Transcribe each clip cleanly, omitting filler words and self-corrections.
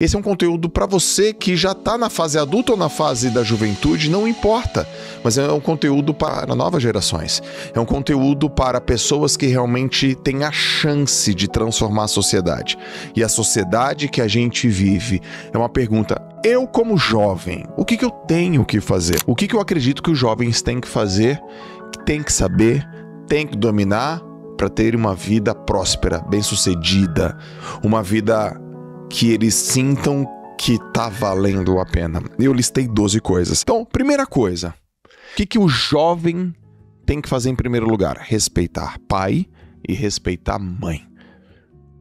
Esse é um conteúdo para você que já está na fase adulta ou na fase da juventude, não importa. Mas é um conteúdo para novas gerações. É um conteúdo para pessoas que realmente têm a chance de transformar a sociedade. E a sociedade que a gente vive é uma pergunta: eu como jovem, o que eu tenho que fazer? O que eu acredito que os jovens têm que fazer, que têm que saber, têm que dominar para ter uma vida próspera, bem-sucedida, uma vida que eles sintam que tá valendo a pena. Eu listei 12 coisas. Então, primeira coisa, o que o jovem tem que fazer em primeiro lugar? Respeitar pai e respeitar mãe.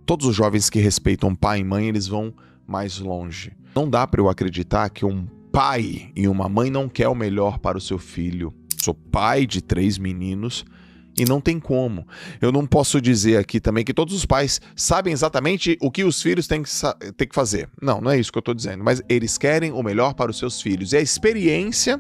Todos os jovens que respeitam pai e mãe, eles vão mais longe. Não dá para eu acreditar que um pai e uma mãe não quer o melhor para o seu filho. Sou pai de 3 meninos e não tem como. Eu não posso dizer aqui também que todos os pais sabem exatamente o que os filhos têm que fazer. Não é isso que eu estou dizendo. Mas eles querem o melhor para os seus filhos. E a experiência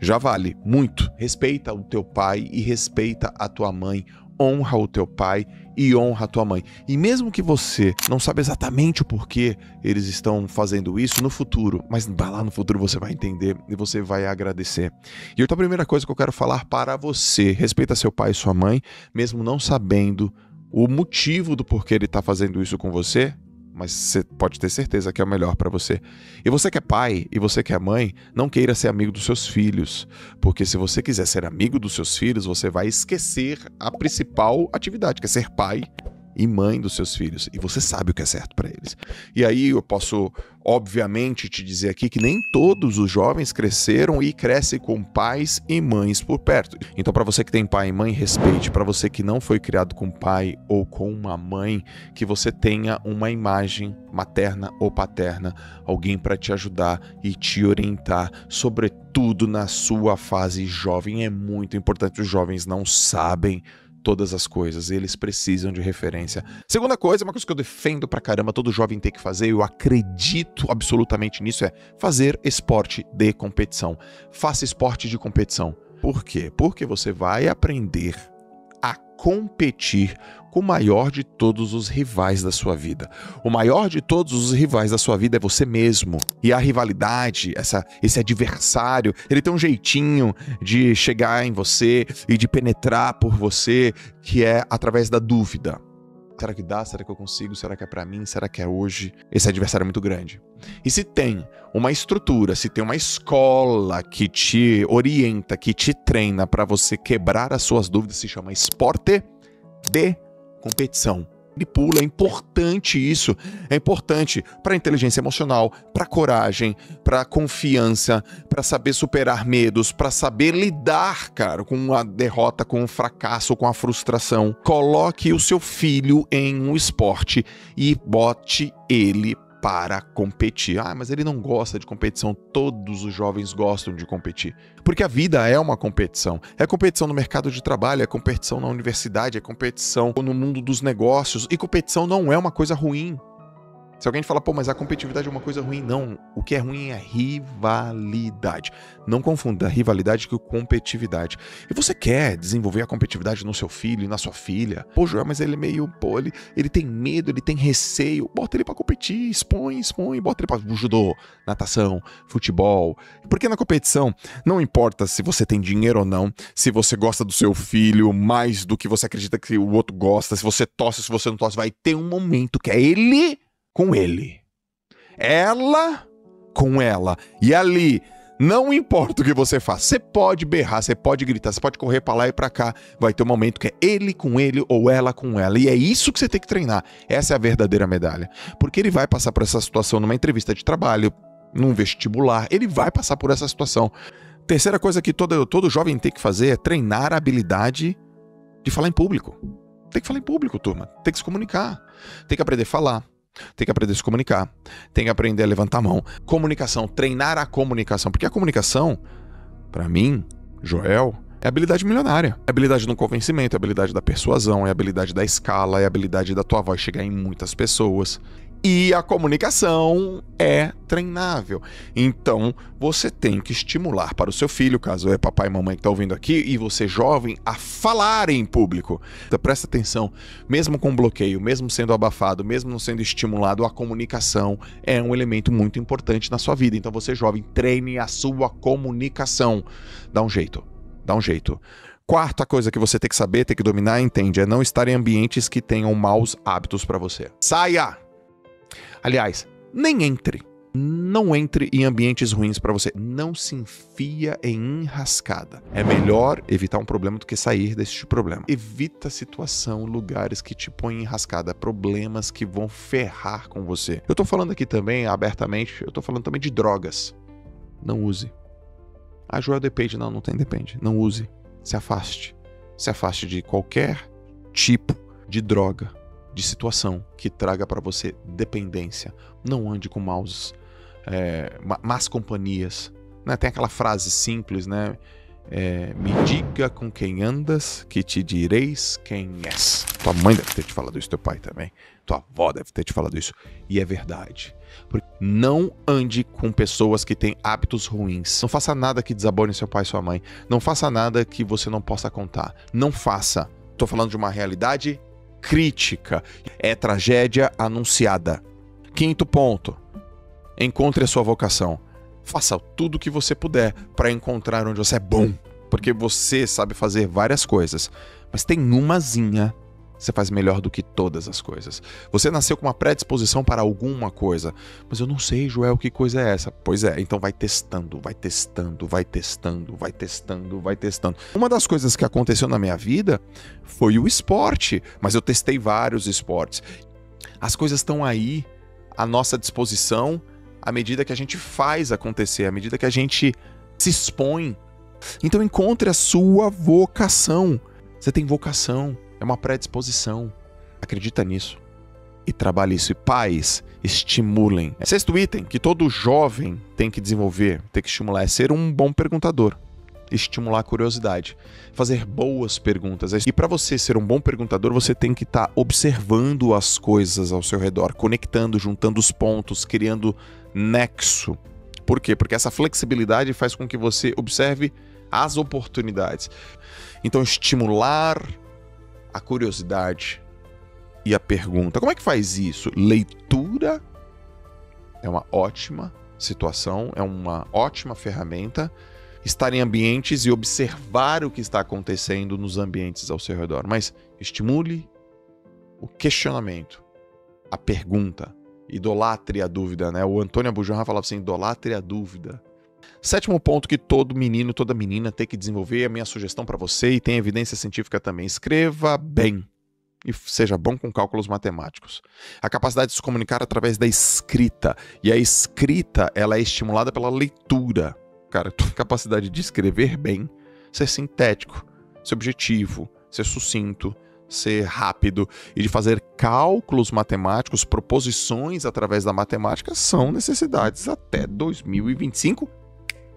já vale muito. Respeita o teu pai e respeita a tua mãe. Honra o teu pai e honra a tua mãe. E mesmo que você não saiba exatamente o porquê eles estão fazendo isso no futuro, mas vai lá no futuro, você vai entender e você vai agradecer. E outra primeira coisa que eu quero falar para você: respeita seu pai e sua mãe, mesmo não sabendo o motivo do porquê ele está fazendo isso com você, mas você pode ter certeza que é o melhor para você. E você que é pai e você que é mãe, não queira ser amigo dos seus filhos, porque se você quiser ser amigo dos seus filhos, você vai esquecer a principal atividade, que é ser pai e mãe dos seus filhos, e você sabe o que é certo para eles. E aí eu posso, obviamente, te dizer aqui que nem todos os jovens cresceram e crescem com pais e mães por perto. Então, para você que tem pai e mãe, respeite. Para você que não foi criado com pai ou com uma mãe, que você tenha uma imagem materna ou paterna, alguém para te ajudar e te orientar, sobretudo na sua fase jovem. É muito importante. Os jovens não sabem todas as coisas, eles precisam de referência. Segunda coisa, uma coisa que eu defendo pra caramba, todo jovem tem que fazer, eu acredito absolutamente nisso, é fazer esporte de competição. Faça esporte de competição. Por quê? Porque você vai aprender a competir com o maior de todos os rivais da sua vida. O maior de todos os rivais da sua vida é você mesmo. E a rivalidade, esse adversário, ele tem um jeitinho de chegar em você e de penetrar por você, que é através da dúvida. Será que dá? Será que eu consigo? Será que é pra mim? Será que é hoje? Esse adversário é muito grande. E se tem uma estrutura, se tem uma escola que te orienta, que te treina para você quebrar as suas dúvidas, se chama esporte de competição. Ele pula, é importante isso, é importante para a inteligência emocional, para a coragem, para a confiança, para saber superar medos, para saber lidar, cara, com a derrota, com o fracasso, com a frustração. Coloque o seu filho em um esporte e bote ele para competir. Ah, mas ele não gosta de competição. Todos os jovens gostam de competir. Porque a vida é uma competição. É competição no mercado de trabalho, é competição na universidade, é competição no mundo dos negócios. E competição não é uma coisa ruim. Se alguém fala, pô, mas a competitividade é uma coisa ruim. Não, o que é ruim é a rivalidade. Não confunda rivalidade com competitividade. E você quer desenvolver a competitividade no seu filho e na sua filha? Pô, Joel, mas ele é meio, pô, ele tem medo, ele tem receio. Bota ele pra competir, expõe, bota ele pra judô, natação, futebol. Porque na competição, não importa se você tem dinheiro ou não, se você gosta do seu filho mais do que você acredita que o outro gosta, se você tosse, se você não tosse, vai ter um momento que é ele com ele, ela com ela, e ali, não importa o que você faça, você pode berrar, você pode gritar, você pode correr pra lá e pra cá, vai ter um momento que é ele com ele ou ela com ela, e é isso que você tem que treinar. Essa é a verdadeira medalha, porque ele vai passar por essa situação numa entrevista de trabalho, num vestibular, ele vai passar por essa situação. Terceira coisa que todo jovem tem que fazer é treinar a habilidade de falar em público. Tem que falar em público, turma, tem que se comunicar, tem que aprender a falar, tem que aprender a se comunicar, tem que aprender a levantar a mão. Comunicação, treinar a comunicação. Porque a comunicação, pra mim, Joel, é habilidade milionária. É habilidade do convencimento, é habilidade da persuasão, é habilidade da escala, é habilidade da tua voz chegar em muitas pessoas. E a comunicação é treinável. Então, você tem que estimular para o seu filho, caso é papai e mamãe que estão ouvindo aqui, e você jovem, a falar em público. Então, presta atenção, mesmo com bloqueio, mesmo sendo abafado, mesmo não sendo estimulado, a comunicação é um elemento muito importante na sua vida. Então, você jovem, treine a sua comunicação. Dá um jeito, dá um jeito. Quarta coisa que você tem que saber, tem que dominar, entende, é não estar em ambientes que tenham maus hábitos para você. Saia! Aliás, nem entre. Não entre em ambientes ruins para você. Não se enfia em enrascada. É melhor evitar um problema do que sair desse problema. Evita situação, lugares que te põem em enrascada, problemas que vão ferrar com você. Eu tô falando aqui também, abertamente, eu tô falando também de drogas. Não use. Ah, Joel, depende. Não tem depende. Não use. Se afaste. Se afaste de qualquer tipo de droga, de situação que traga para você dependência. Não ande com más companhias. Né? Tem aquela frase simples, né? Me diga com quem andas, que te direis quem és. Tua mãe deve ter te falado isso, teu pai também. Tua avó deve ter te falado isso. E é verdade. Porque não ande com pessoas que têm hábitos ruins. Não faça nada que desabone seu pai e sua mãe. Não faça nada que você não possa contar. Não faça. Estou falando de uma realidade crítica. É tragédia anunciada. Quinto ponto. Encontre a sua vocação. Faça tudo o que você puder para encontrar onde você é bom. Porque você sabe fazer várias coisas. Mas tem umazinha que você faz melhor do que todas as coisas. Você nasceu com uma predisposição para alguma coisa. Mas eu não sei, Joel, que coisa é essa? Pois é, então vai testando, vai testando, vai testando, vai testando, vai testando. Uma das coisas que aconteceu na minha vida foi o esporte. Mas eu testei vários esportes. As coisas estão aí à nossa disposição à medida que a gente faz acontecer, à medida que a gente se expõe. Então encontre a sua vocação. Você tem vocação, é uma predisposição. Acredita nisso e trabalhe isso. E pais, estimulem. Sexto item que todo jovem tem que desenvolver, tem que estimular, é ser um bom perguntador. Estimular a curiosidade, fazer boas perguntas. E para você ser um bom perguntador, você tem que estar observando as coisas ao seu redor, conectando, juntando os pontos, criando nexo. Por quê? Porque essa flexibilidade faz com que você observe as oportunidades. Então, estimular a curiosidade e a pergunta. Como é que faz isso? Leitura é uma ótima situação, é uma ótima ferramenta. Estar em ambientes e observar o que está acontecendo nos ambientes ao seu redor. Mas estimule o questionamento, a pergunta, idolatre a dúvida, né? O Antônio Abujamra falava assim, idolatre a dúvida. Sétimo ponto que todo menino, toda menina tem que desenvolver, é a minha sugestão para você, e tem evidência científica também. Escreva bem e seja bom com cálculos matemáticos. A capacidade de se comunicar através da escrita. E a escrita, ela é estimulada pela leitura. Cara, a capacidade de escrever bem, ser sintético, ser objetivo, ser sucinto, ser rápido e de fazer cálculos matemáticos, proposições através da matemática são necessidades até 2025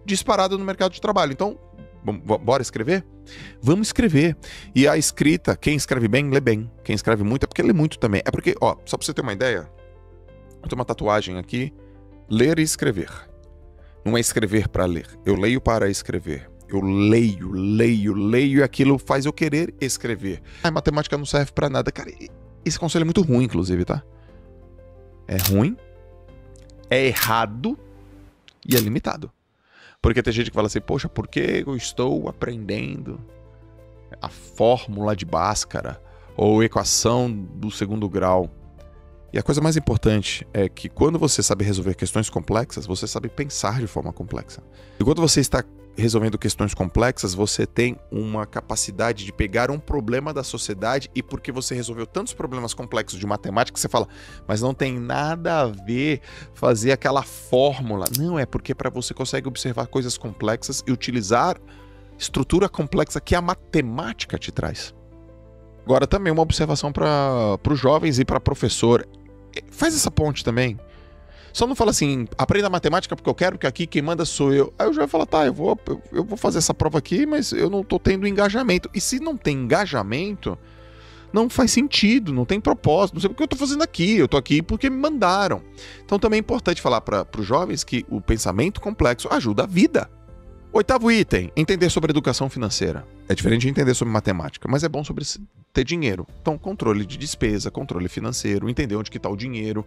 disparado no mercado de trabalho. Então, bora escrever? Vamos escrever. E a escrita, quem escreve bem, lê bem. Quem escreve muito é porque lê muito também. É porque, ó, só pra você ter uma ideia, eu tenho uma tatuagem aqui, ler e escrever. Não é escrever para ler. Eu leio para escrever. Eu leio e aquilo faz eu querer escrever. A matemática não serve para nada. Cara, esse conselho é muito ruim, inclusive, tá? É ruim, é errado e é limitado. Porque tem gente que fala assim, poxa, por que eu estou aprendendo a fórmula de Bhaskara ou equação do segundo grau? E a coisa mais importante é que quando você sabe resolver questões complexas, você sabe pensar de forma complexa. E quando você está resolvendo questões complexas, você tem uma capacidade de pegar um problema da sociedade e porque você resolveu tantos problemas complexos de matemática, você fala, mas não tem nada a ver fazer aquela fórmula. Não, é porque para você consegue observar coisas complexas e utilizar estrutura complexa que a matemática te traz. Agora também uma observação para os jovens e para professor. Faz essa ponte também. Só não fala assim, aprenda matemática porque eu quero, porque aqui quem manda sou eu. Aí eu já vou falar, tá, eu vou fazer essa prova aqui, mas eu não tô tendo engajamento. E se não tem engajamento, não faz sentido, não tem propósito, não sei o que eu estou fazendo aqui, eu estou aqui porque me mandaram. Então também é importante falar para os jovens que o pensamento complexo ajuda a vida. 8º item, entender sobre educação financeira. É diferente de entender sobre matemática, mas é bom sobre ter dinheiro. Então, controle de despesa, controle financeiro, entender onde que está o dinheiro,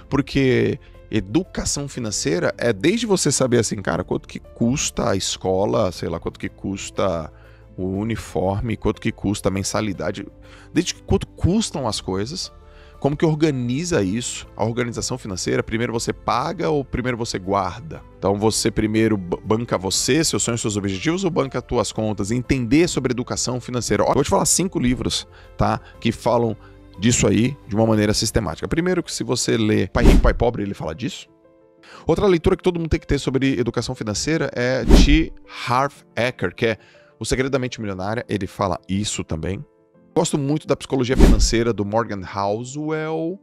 porque educação financeira é desde você saber assim, cara, quanto que custa a escola, sei lá, quanto que custa o uniforme, quanto que custa a mensalidade, desde quanto custam as coisas, como que organiza isso, a organização financeira, primeiro você paga ou primeiro você guarda? Então você primeiro banca você, seus sonhos, seus objetivos ou banca as tuas contas? Entender sobre educação financeira. Eu vou te falar 5 livros, tá? Que falam disso aí de uma maneira sistemática. Primeiro que se você lê Pai Rico, Pai Pobre, ele fala disso. Outra leitura que todo mundo tem que ter sobre educação financeira é de Harv Eker, que é O Segredo da Mente Milionária, ele fala isso também. Gosto muito da Psicologia Financeira, do Morgan Housel.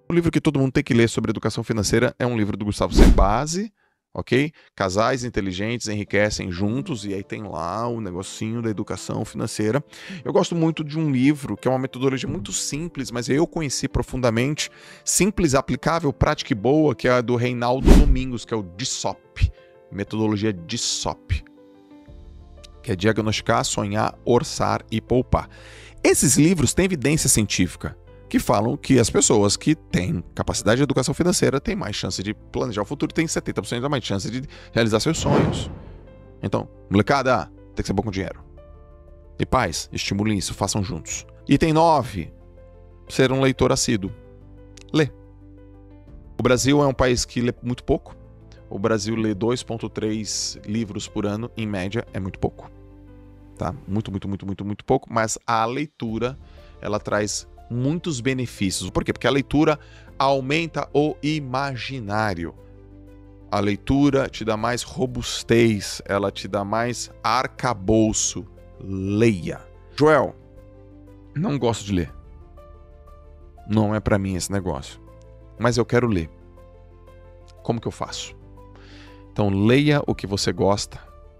O livro que todo mundo tem que ler sobre educação financeira é um livro do Gustavo Cerbasi, ok? Casais inteligentes enriquecem juntos, e aí tem lá o negocinho da educação financeira. Eu gosto muito de um livro que é uma metodologia muito simples, mas eu conheci profundamente, simples, aplicável, prática e boa, que é a do Reinaldo Domingos, que é o DSOP, metodologia DSOP, que é diagnosticar, sonhar, orçar e poupar. Esses livros têm evidência científica que falam que as pessoas que têm capacidade de educação financeira têm mais chance de planejar o futuro, têm 70% mais chance de realizar seus sonhos. Então, molecada, tem que ser bom com dinheiro. E pais, estimulem isso, façam juntos. Item 9, ser um leitor assíduo. Lê. O Brasil é um país que lê muito pouco. O Brasil lê 2,3 livros por ano, em média, é muito pouco. Tá? Muito pouco, mas a leitura, ela traz muitos benefícios. Por quê? Porque a leitura aumenta o imaginário. A leitura te dá mais robustez, ela te dá mais arcabouço. Leia. Joel, não gosto de ler. Não é pra mim esse negócio. Mas eu quero ler. Como que eu faço? Então, leia o que você gosta,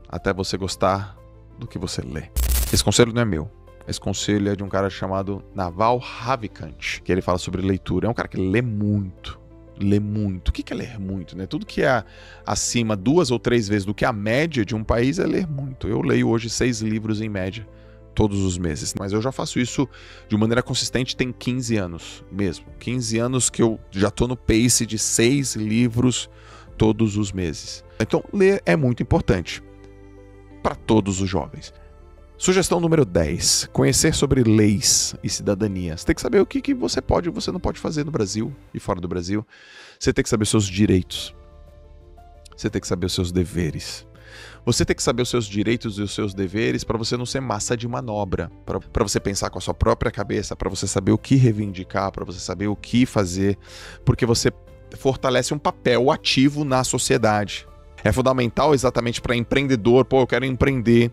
até você gostar do que você lê. Esse conselho não é meu. Esse conselho é de um cara chamado Naval Ravikant, que ele fala sobre leitura. É um cara que lê muito. Lê muito. O que é ler muito, né? Tudo que é acima 2 ou 3 vezes do que a média de um país é ler muito. Eu leio hoje 6 livros em média todos os meses. Mas eu já faço isso de maneira consistente tem 15 anos mesmo. 15 anos que eu já tô no pace de 6 livros todos os meses. Então, ler é muito importante para todos os jovens. Sugestão número 10. Conhecer sobre leis e cidadania. Você tem que saber o que você pode e você não pode fazer no Brasil e fora do Brasil. Você tem que saber os seus direitos. Você tem que saber os seus deveres. Você tem que saber os seus direitos e os seus deveres para você não ser massa de manobra, para você pensar com a sua própria cabeça, para você saber o que reivindicar, para você saber o que fazer, porque você fortalece um papel ativo na sociedade. É fundamental exatamente para empreendedor, eu quero empreender.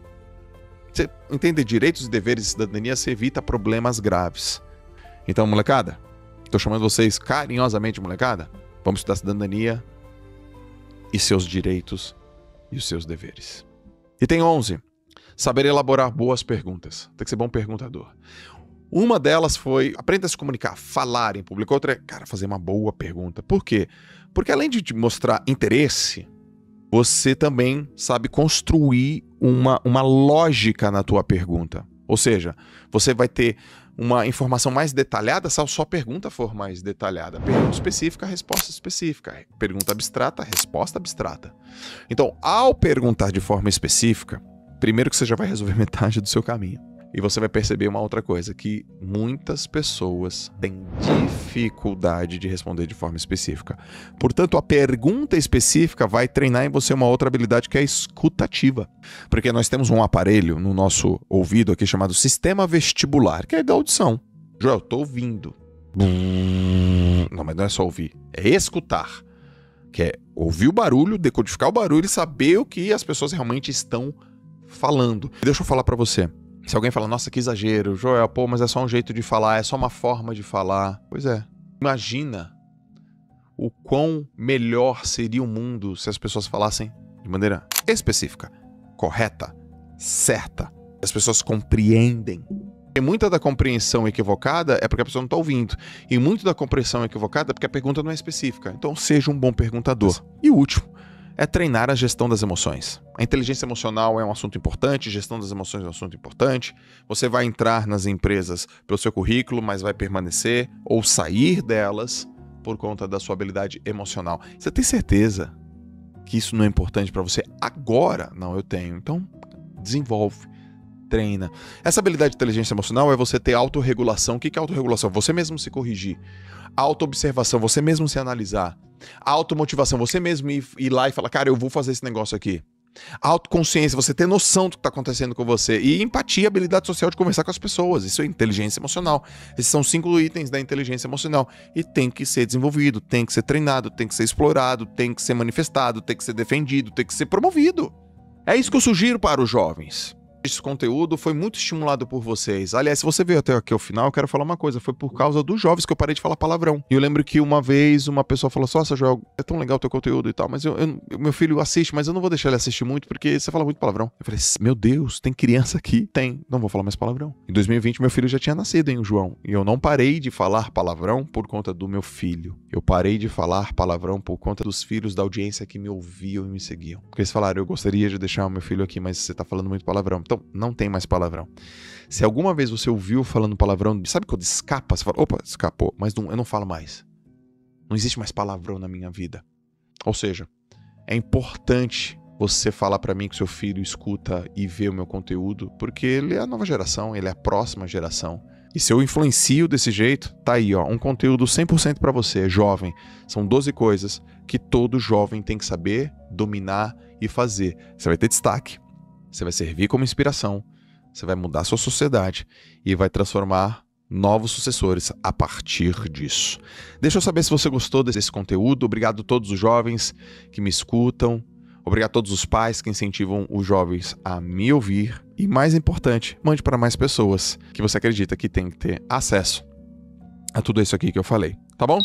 Você entender direitos e deveres de cidadania, você evita problemas graves. Então, molecada, estou chamando vocês carinhosamente, molecada, vamos estudar cidadania e seus direitos e os seus deveres. Item 11. Saber elaborar boas perguntas. Tem que ser bom perguntador. Uma delas foi, aprenda a se comunicar, falar em público. Outra é, cara, fazer uma boa pergunta. Por quê? Porque além de te mostrar interesse, você também sabe construir uma lógica na tua pergunta. Ou seja, você vai ter uma informação mais detalhada se a sua pergunta for mais detalhada. Pergunta específica, resposta específica. Pergunta abstrata, resposta abstrata. Então, ao perguntar de forma específica, primeiro que você já vai resolver metade do seu caminho. E você vai perceber uma outra coisa, que muitas pessoas têm dificuldade de responder de forma específica. Portanto, a pergunta específica vai treinar em você uma outra habilidade que é a escutativa. Porque nós temos um aparelho no nosso ouvido aqui chamado sistema vestibular, que é da audição. Joel, eu tô ouvindo. Não, mas não é só ouvir, é escutar. Que é ouvir o barulho, decodificar o barulho e saber o que as pessoas realmente estão falando. Deixa eu falar pra você. Se alguém fala, nossa, que exagero, Joel, mas é só um jeito de falar, é só uma forma de falar. Pois é. Imagina o quão melhor seria o mundo se as pessoas falassem de maneira específica, correta, certa. As pessoas compreendem. E muita da compreensão equivocada é porque a pessoa não está ouvindo. E muito da compreensão equivocada é porque a pergunta não é específica. Então, seja um bom perguntador. E o último é treinar a gestão das emoções. A inteligência emocional é um assunto importante, gestão das emoções é um assunto importante. Você vai entrar nas empresas pelo seu currículo, mas vai permanecer ou sair delas por conta da sua habilidade emocional. Você tem certeza que isso não é importante para você agora? Não, eu tenho. Então, desenvolve, treina. Essa habilidade de inteligência emocional é você ter autorregulação. O que é autorregulação? Você mesmo se corrigir. Autoobservação, você mesmo se analisar. Automotivação, você mesmo ir lá e falar, cara, eu vou fazer esse negócio aqui. Autoconsciência, você ter noção do que está acontecendo com você. E empatia, habilidade social de conversar com as pessoas. Isso é inteligência emocional. Esses são 5 itens da inteligência emocional. E tem que ser desenvolvido, tem que ser treinado, tem que ser explorado, tem que ser manifestado, tem que ser defendido, tem que ser promovido. É isso que eu sugiro para os jovens. Esse conteúdo foi muito estimulado por vocês. Aliás, se você veio até aqui ao final, eu quero falar uma coisa. Foi por causa dos jovens que eu parei de falar palavrão. E eu lembro que uma vez uma pessoa falou assim, nossa, Joel, é tão legal o teu conteúdo e tal, mas meu filho assiste, mas eu não vou deixar ele assistir muito porque você fala muito palavrão. Eu falei, meu Deus, tem criança aqui? Tem, não vou falar mais palavrão. Em 2020, meu filho já tinha nascido, hein, o João. E eu não parei de falar palavrão por conta do meu filho. Eu parei de falar palavrão por conta dos filhos da audiência que me ouviam e me seguiam. Porque eles falaram, eu gostaria de deixar o meu filho aqui, mas você tá falando muito palavrão. Então, não tem mais palavrão. Se alguma vez você ouviu falando palavrão, sabe quando escapa? Você fala, opa, escapou, mas eu não falo mais. Não existe mais palavrão na minha vida. Ou seja, é importante você falar pra mim que seu filho escuta e vê o meu conteúdo, porque ele é a nova geração, ele é a próxima geração. E se eu influencio desse jeito, tá aí, ó, um conteúdo 100% pra você, jovem. São 12 coisas que todo jovem tem que saber, dominar e fazer. Você vai ter destaque. Você vai servir como inspiração, você vai mudar a sua sociedade e vai transformar novos sucessores a partir disso. Deixa eu saber se você gostou desse conteúdo. Obrigado a todos os jovens que me escutam. Obrigado a todos os pais que incentivam os jovens a me ouvir. E mais importante, mande para mais pessoas que você acredita que tem que ter acesso a tudo isso aqui que eu falei. Tá bom?